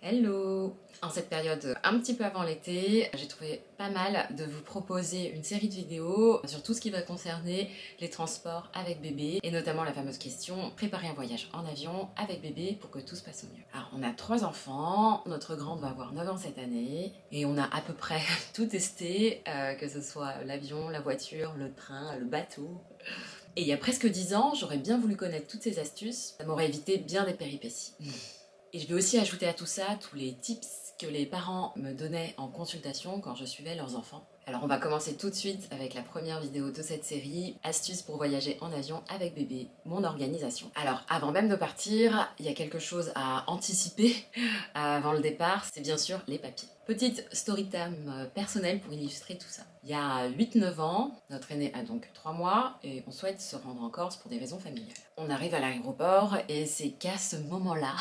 Hello! En cette période un petit peu avant l'été, j'ai trouvé pas mal de vous proposer une série de vidéos sur tout ce qui va concerner les transports avec bébé et notamment la fameuse question préparer un voyage en avion avec bébé pour que tout se passe au mieux. Alors on a 3 enfants, notre grande va avoir 9 ans cette année et on a à peu près tout testé, que ce soit l'avion, la voiture, le train, le bateau. Et il y a presque 10 ans, j'aurais bien voulu connaître toutes ces astuces, ça m'aurait évité bien des péripéties. Et je vais aussi ajouter à tout ça tous les tips que les parents me donnaient en consultation quand je suivais leurs enfants. Alors on va commencer tout de suite avec la première vidéo de cette série, astuces pour voyager en avion avec bébé, mon organisation. Alors avant même de partir, il y a quelque chose à anticiper avant le départ, c'est bien sûr les papiers. Petite story time personnelle pour illustrer tout ça. Il y a 8-9 ans, notre aîné a donc 3 mois et on souhaite se rendre en Corse pour des raisons familiales. On arrive à l'aéroport et c'est qu'à ce moment-là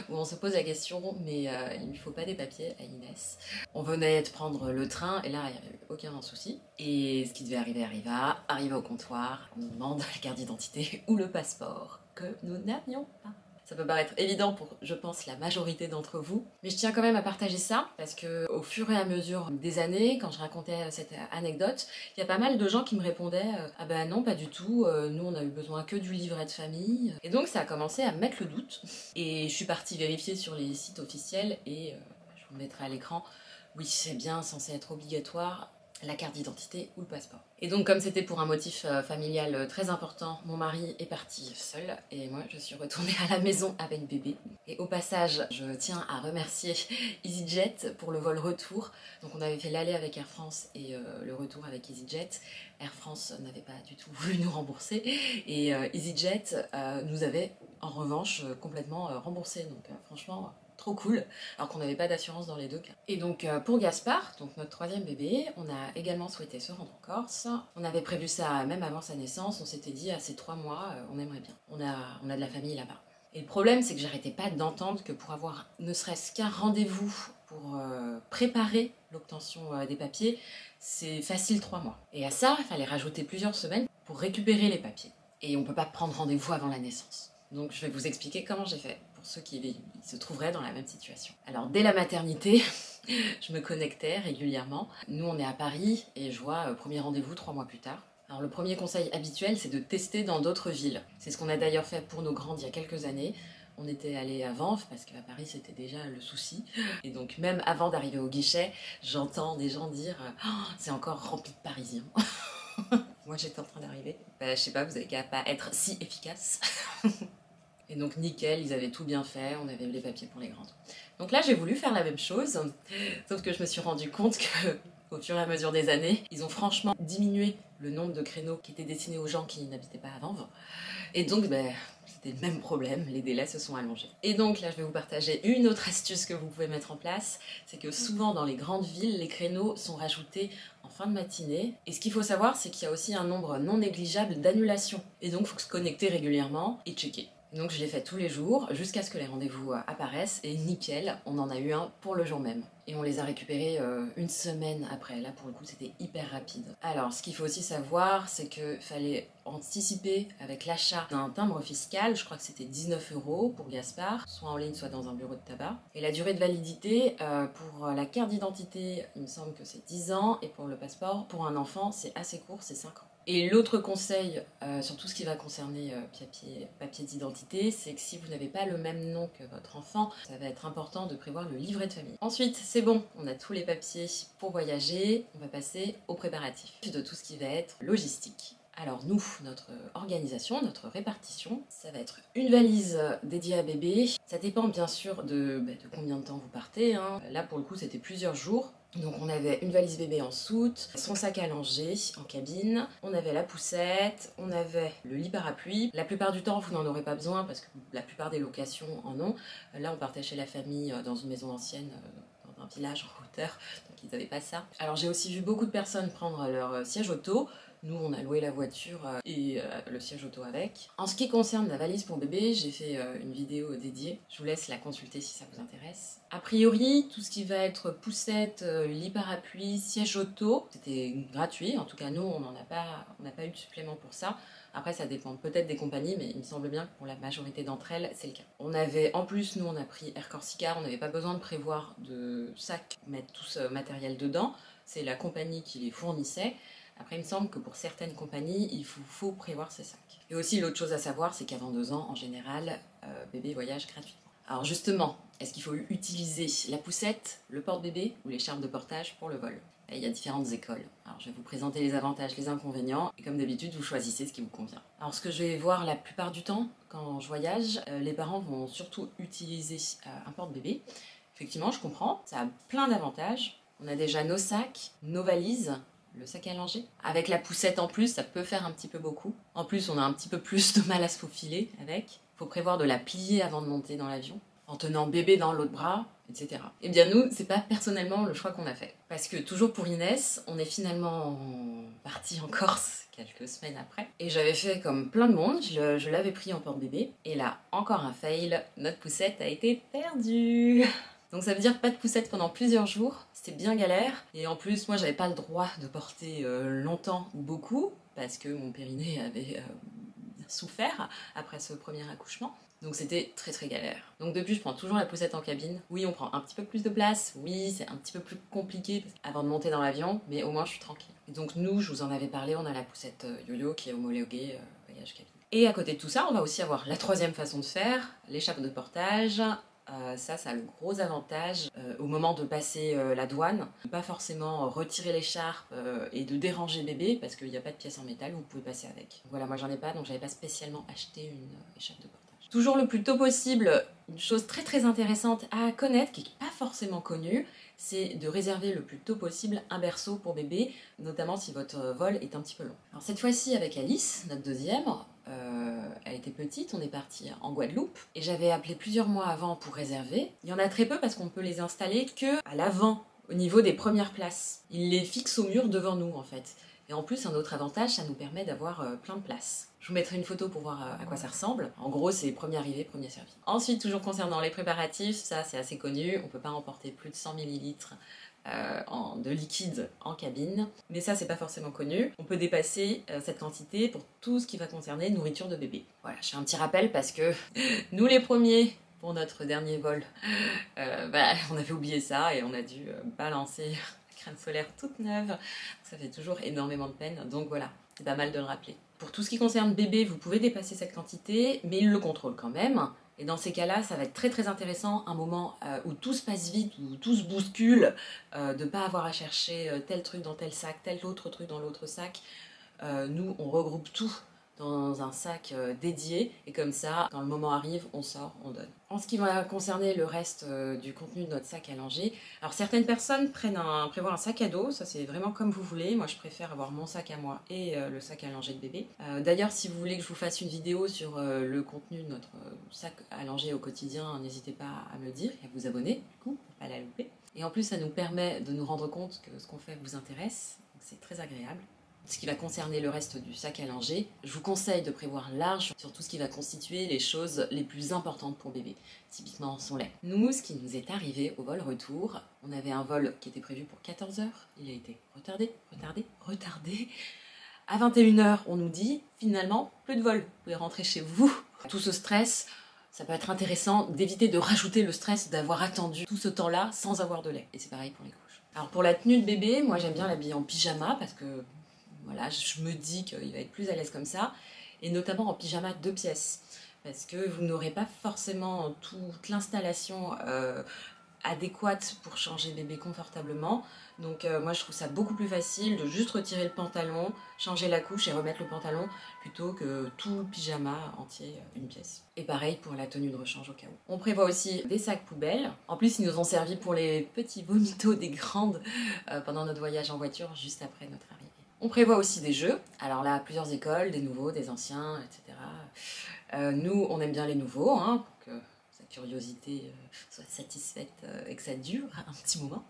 où on se pose la question, mais il ne lui faut pas des papiers à Inès. On venait de prendre le train et là il n'y avait aucun souci. Et ce qui devait arriver arriva, arrivé au comptoir, on nous demande la carte d'identité ou le passeport que nous n'avions pas. Ça peut paraître évident pour, je pense, la majorité d'entre vous, mais je tiens quand même à partager ça parce que au fur et à mesure des années, quand je racontais cette anecdote, il y a pas mal de gens qui me répondaient ah ben non, pas du tout, nous on a eu besoin que du livret de famille. Et donc ça a commencé à me mettre le doute et je suis partie vérifier sur les sites officiels et je vous le mettrai à l'écran. Oui, c'est bien censé être obligatoire, la carte d'identité ou le passeport. Et donc comme c'était pour un motif familial très important, mon mari est parti seul et moi je suis retournée à la maison avec bébé. Et au passage, je tiens à remercier EasyJet pour le vol retour. Donc on avait fait l'aller avec Air France et le retour avec EasyJet. Air France n'avait pas du tout voulu nous rembourser et EasyJet nous avait en revanche complètement remboursé. Donc franchement, trop cool, alors qu'on n'avait pas d'assurance dans les deux cas. Et donc pour Gaspard, donc notre 3e bébé, on a également souhaité se rendre en Corse. On avait prévu ça même avant sa naissance, on s'était dit à ces 3 mois, on aimerait bien. On a de la famille là-bas. Et le problème, c'est que j'arrêtais pas d'entendre que pour avoir ne serait-ce qu'un rendez-vous pour préparer l'obtention des papiers, c'est facile 3 mois. Et à ça, il fallait rajouter plusieurs semaines pour récupérer les papiers. Et on peut pas prendre rendez-vous avant la naissance. Donc je vais vous expliquer comment j'ai fait pour ceux qui se trouveraient dans la même situation. Alors dès la maternité, je me connectais régulièrement. Nous on est à Paris et je vois premier rendez-vous 3 mois plus tard. Alors le premier conseil habituel, c'est de tester dans d'autres villes. C'est ce qu'on a d'ailleurs fait pour nos grandes il y a quelques années. On était allé à Vanves parce qu'à Paris c'était déjà le souci. Et donc même avant d'arriver au guichet, j'entends des gens dire oh, c'est encore rempli de Parisiens. Moi j'étais en train d'arriver. Je sais pas, vous avez qu'à pas être si efficace. Et donc nickel, ils avaient tout bien fait, on avait les papiers pour les grandes. Donc là j'ai voulu faire la même chose, sauf que je me suis rendu compte que au fur et à mesure des années, ils ont franchement diminué le nombre de créneaux qui étaient destinés aux gens qui n'habitaient pas à Vanves. Et donc c'était le même problème, les délais se sont allongés. Et donc là je vais vous partager une autre astuce que vous pouvez mettre en place, c'est que souvent dans les grandes villes, les créneaux sont rajoutés en fin de matinée. Et ce qu'il faut savoir, c'est qu'il y a aussi un nombre non négligeable d'annulations. Et donc il faut se connecter régulièrement et checker. Donc je l'ai fait tous les jours jusqu'à ce que les rendez-vous apparaissent et nickel, on en a eu un pour le jour même. Et on les a récupérés une semaine après, là pour le coup c'était hyper rapide. Alors ce qu'il faut aussi savoir, c'est qu'il fallait anticiper avec l'achat d'un timbre fiscal, je crois que c'était 19 € pour Gaspard, soit en ligne soit dans un bureau de tabac. Et la durée de validité pour la carte d'identité, il me semble que c'est 10 ans et pour le passeport, pour un enfant c'est assez court, c'est 5 ans. Et l'autre conseil sur tout ce qui va concerner papier d'identité, c'est que si vous n'avez pas le même nom que votre enfant, ça va être important de prévoir le livret de famille. Ensuite, c'est bon, on a tous les papiers pour voyager, on va passer aux préparatifs de tout ce qui va être logistique. Alors nous, notre organisation, notre répartition, ça va être une valise dédiée à bébé. Ça dépend bien sûr de combien de temps vous partez, hein. Là pour le coup c'était plusieurs jours. Donc on avait une valise bébé en soute, son sac à langer en cabine, on avait la poussette, on avait le lit parapluie. La plupart du temps vous n'en aurez pas besoin parce que la plupart des locations en ont. Là on partait chez la famille dans une maison ancienne, dans un village en hauteur, donc ils n'avaient pas ça. Alors j'ai aussi vu beaucoup de personnes prendre leur siège auto. Nous, on a loué la voiture et le siège auto avec. En ce qui concerne la valise pour bébé, j'ai fait une vidéo dédiée. Je vous laisse la consulter si ça vous intéresse. A priori, tout ce qui va être poussette, lit parapluie, siège auto, c'était gratuit. En tout cas, nous, on n'a pas eu de supplément pour ça. Après, ça dépend peut-être des compagnies, mais il me semble bien que pour la majorité d'entre elles, c'est le cas. On avait, en plus, nous, on a pris Air Corsica, on n'avait pas besoin de prévoir de sac pour mettre tout ce matériel dedans. C'est la compagnie qui les fournissait. Après, il me semble que pour certaines compagnies, il faut prévoir ces sacs. Et aussi, l'autre chose à savoir, c'est qu'avant 2 ans, en général, bébé voyage gratuitement. Alors justement, est-ce qu'il faut utiliser la poussette, le porte-bébé ou l'écharpe de portage pour le vol? Et il y a différentes écoles. Alors je vais vous présenter les avantages, les inconvénients, et comme d'habitude, vous choisissez ce qui vous convient. Alors ce que je vais voir la plupart du temps, quand je voyage, les parents vont surtout utiliser un porte-bébé. Effectivement, je comprends, ça a plein d'avantages. On a déjà nos sacs, nos valises, le sac à langer. Avec la poussette en plus, ça peut faire un petit peu beaucoup. En plus, on a un petit peu plus de mal à se faufiler avec. Il faut prévoir de la plier avant de monter dans l'avion, en tenant bébé dans l'autre bras, etc. Et bien nous, c'est pas personnellement le choix qu'on a fait. Parce que toujours pour Inès, on est finalement parti en Corse quelques semaines après. Et j'avais fait comme plein de monde, je l'avais pris en porte-bébé. Et là, encore un fail, notre poussette a été perdue. Donc ça veut dire pas de poussette pendant plusieurs jours, c'était bien galère. Et en plus, moi j'avais pas le droit de porter longtemps ou beaucoup, parce que mon périnée avait souffert après ce premier accouchement. Donc c'était très très galère. Donc depuis, je prends toujours la poussette en cabine. Oui, on prend un petit peu plus de place, oui, c'est un petit peu plus compliqué avant de monter dans l'avion, mais au moins je suis tranquille. Et donc nous, je vous en avais parlé, on a la poussette yo-yo qui est homologuée voyage cabine. Et à côté de tout ça, on va aussi avoir la troisième façon de faire, l'écharpe de portage. Ça a le gros avantage au moment de passer la douane, de pas forcément retirer l'écharpe et de déranger bébé parce qu'il n'y a pas de pièce en métal où vous pouvez passer avec. Voilà, moi j'en ai pas, donc j'avais pas spécialement acheté une écharpe de portage. Toujours le plus tôt possible, une chose très très intéressante à connaître, qui n'est pas forcément connue, c'est de réserver le plus tôt possible un berceau pour bébé, notamment si votre vol est un petit peu long. Alors cette fois-ci avec Alice, notre deuxième, elle était petite, on est parti en Guadeloupe et j'avais appelé plusieurs mois avant pour réserver. Il y en a très peu parce qu'on peut les installer que à l'avant, au niveau des premières places. Ils les fixent au mur devant nous en fait. Et en plus, un autre avantage, ça nous permet d'avoir plein de places. Je vous mettrai une photo pour voir à quoi ça ressemble. En gros, c'est premier arrivé, premier servi. Ensuite, toujours concernant les préparatifs, ça c'est assez connu, on ne peut pas emporter plus de 100 ml de liquide en cabine. Mais ça, c'est pas forcément connu. On peut dépasser cette quantité pour tout ce qui va concerner nourriture de bébé. Voilà, je fais un petit rappel parce que nous les premiers, pour notre dernier vol, on avait oublié ça et on a dû balancer crème solaire toute neuve. Ça fait toujours énormément de peine. Donc voilà, c'est pas mal de le rappeler. Pour tout ce qui concerne bébé, vous pouvez dépasser cette quantité, mais il le contrôle quand même. Et dans ces cas-là, ça va être très très intéressant, un moment où tout se passe vite, où tout se bouscule, de ne pas avoir à chercher tel truc dans tel sac, tel autre truc dans l'autre sac. Nous, on regroupe tout dans un sac dédié, et comme ça, quand le moment arrive, on sort, on donne. En ce qui va concerner le reste du contenu de notre sac à langer, alors certaines personnes prévoient un sac à dos, ça c'est vraiment comme vous voulez. Moi je préfère avoir mon sac à moi et le sac à langer de bébé. D'ailleurs, si vous voulez que je vous fasse une vidéo sur le contenu de notre sac à langer au quotidien, n'hésitez pas à me le dire et à vous abonner, du coup, pour pas la louper. Et en plus, ça nous permet de nous rendre compte que ce qu'on fait vous intéresse, donc c'est très agréable. Ce qui va concerner le reste du sac à langer, je vous conseille de prévoir large sur tout ce qui va constituer les choses les plus importantes pour bébé, typiquement son lait. Nous, ce qui nous est arrivé au vol retour, on avait un vol qui était prévu pour 14 h, il a été retardé. À 21 h, on nous dit finalement plus de vol, vous pouvez rentrer chez vous. Tout ce stress, ça peut être intéressant d'éviter de rajouter le stress d'avoir attendu tout ce temps-là sans avoir de lait. Et c'est pareil pour les couches. Alors pour la tenue de bébé, moi j'aime bien l'habiller en pyjama parce que voilà, je me dis qu'il va être plus à l'aise comme ça, et notamment en pyjama 2 pièces, parce que vous n'aurez pas forcément toute l'installation adéquate pour changer bébé confortablement. Donc moi je trouve ça beaucoup plus facile de juste retirer le pantalon, changer la couche et remettre le pantalon, plutôt que tout pyjama entier, une pièce. Et pareil pour la tenue de rechange au cas où. On prévoit aussi des sacs poubelles. En plus, ils nous ont servi pour les petits vomitos des grandes pendant notre voyage en voiture, juste après notre arrivée. On prévoit aussi des jeux, alors là, plusieurs écoles, des nouveaux, des anciens, etc. Nous, on aime bien les nouveaux, pour que ça curiosité soit satisfaite et que ça dure un petit moment.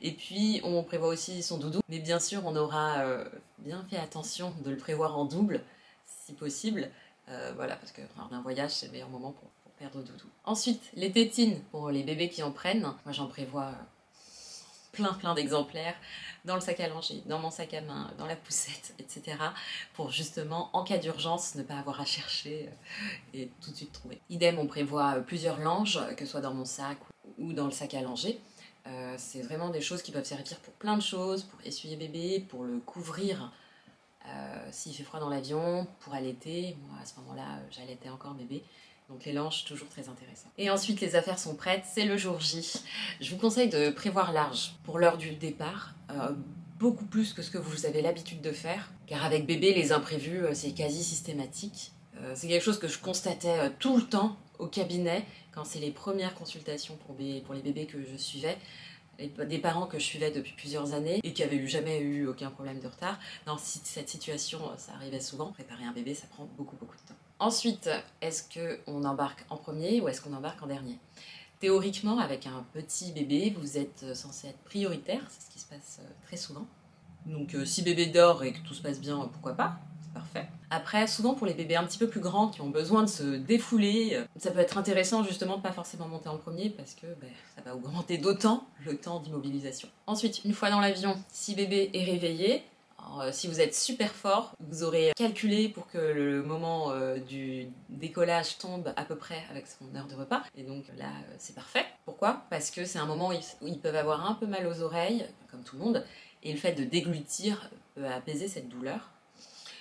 Et puis on prévoit aussi son doudou, mais bien sûr on aura bien fait attention de le prévoir en double si possible, voilà, parce que lors d'un voyage c'est le meilleur moment pour perdre doudou. Ensuite, les tétines pour les bébés qui en prennent. Moi j'en prévois plein d'exemplaires dans le sac à langer, dans mon sac à main, dans la poussette, etc. pour justement, en cas d'urgence, ne pas avoir à chercher et tout de suite trouver. Idem, on prévoit plusieurs langes, que ce soit dans mon sac ou dans le sac à langer. C'est vraiment des choses qui peuvent servir pour plein de choses, pour essuyer bébé, pour le couvrir s'il fait froid dans l'avion, pour allaiter. Moi à ce moment-là, j'allaitais encore bébé. Donc les langes, toujours très intéressant. Et ensuite, les affaires sont prêtes, c'est le jour J. Je vous conseille de prévoir large pour l'heure du départ, beaucoup plus que ce que vous avez l'habitude de faire, car avec bébé, les imprévus, c'est quasi systématique. C'est quelque chose que je constatais tout le temps au cabinet, quand c'est les premières consultations pour les bébés que je suivais, des parents que je suivais depuis plusieurs années et qui avaient jamais eu aucun problème de retard. Dans cette situation, ça arrivait souvent. Préparer un bébé, ça prend beaucoup de temps. Ensuite, est-ce qu'on embarque en premier ou est-ce qu'on embarque en dernier? Théoriquement, avec un petit bébé, vous êtes censé être prioritaire, c'est ce qui se passe très souvent. Donc si bébé dort et que tout se passe bien, pourquoi pas? C'est parfait. Après, souvent pour les bébés un petit peu plus grands qui ont besoin de se défouler, ça peut être intéressant justement de pas forcément monter en premier parce que ça va augmenter d'autant le temps d'immobilisation. Ensuite, une fois dans l'avion, si bébé est réveillé, si vous êtes super fort, vous aurez calculé pour que le moment du décollage tombe à peu près avec son heure de repas. Et donc là, c'est parfait. Pourquoi? Parce que c'est un moment où ils peuvent avoir un peu mal aux oreilles, comme tout le monde, et le fait de déglutir peut apaiser cette douleur.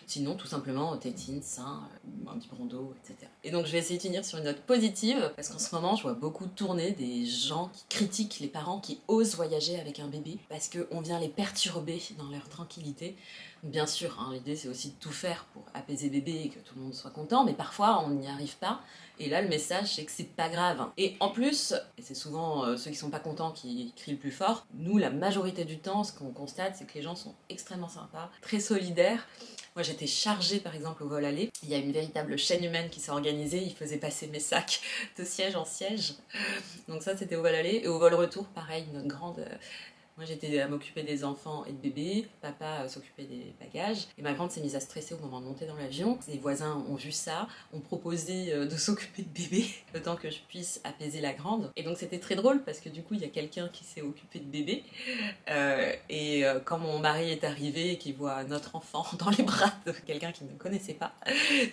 Sinon, tout simplement, tétine, sein, un petit bron d'eau, etc. Et donc, je vais essayer de finir sur une note positive, parce qu'en ce moment, je vois beaucoup tourner des gens qui critiquent les parents qui osent voyager avec un bébé, parce qu'on vient les perturber dans leur tranquillité. Bien sûr, hein, l'idée, c'est aussi de tout faire pour apaiser bébé et que tout le monde soit content, mais parfois, on n'y arrive pas. Et là, le message, c'est que c'est pas grave. Et en plus, et c'est souvent ceux qui sont pas contents qui crient le plus fort, nous, la majorité du temps, ce qu'on constate, c'est que les gens sont extrêmement sympas, très solidaires. Moi, j'étais chargée, par exemple, au vol aller. Il y a une véritable chaîne humaine qui s'est organisée. Ils faisaient passer mes sacs de siège en siège. Donc ça, c'était au vol aller. Et au vol retour, pareil, notre grande... Moi, j'étais à m'occuper des enfants et de bébés. Papa s'occupait des bagages. Et ma grande s'est mise à stresser au moment de monter dans l'avion. Les voisins ont vu ça, ont proposé de s'occuper de bébé le temps que je puisse apaiser la grande. Et donc, c'était très drôle parce que du coup, il y a quelqu'un qui s'est occupé de bébé. Quand mon mari est arrivé et qu'il voit notre enfant dans les bras de quelqu'un qu'il ne connaissait pas,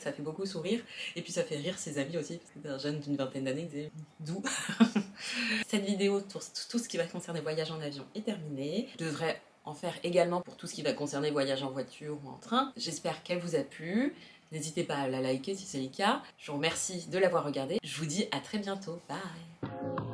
ça fait beaucoup sourire. Et puis, ça fait rire ses amis aussi parce que c'est un jeune d'une vingtaine d'années qui disait « d'où ?» Cette vidéo, tout ce qui va concerner voyage en avion est terminée. Je devrais en faire également pour tout ce qui va concerner voyage en voiture ou en train. J'espère qu'elle vous a plu. N'hésitez pas à la liker si c'est le cas. Je vous remercie de l'avoir regardé. Je vous dis à très bientôt. Bye!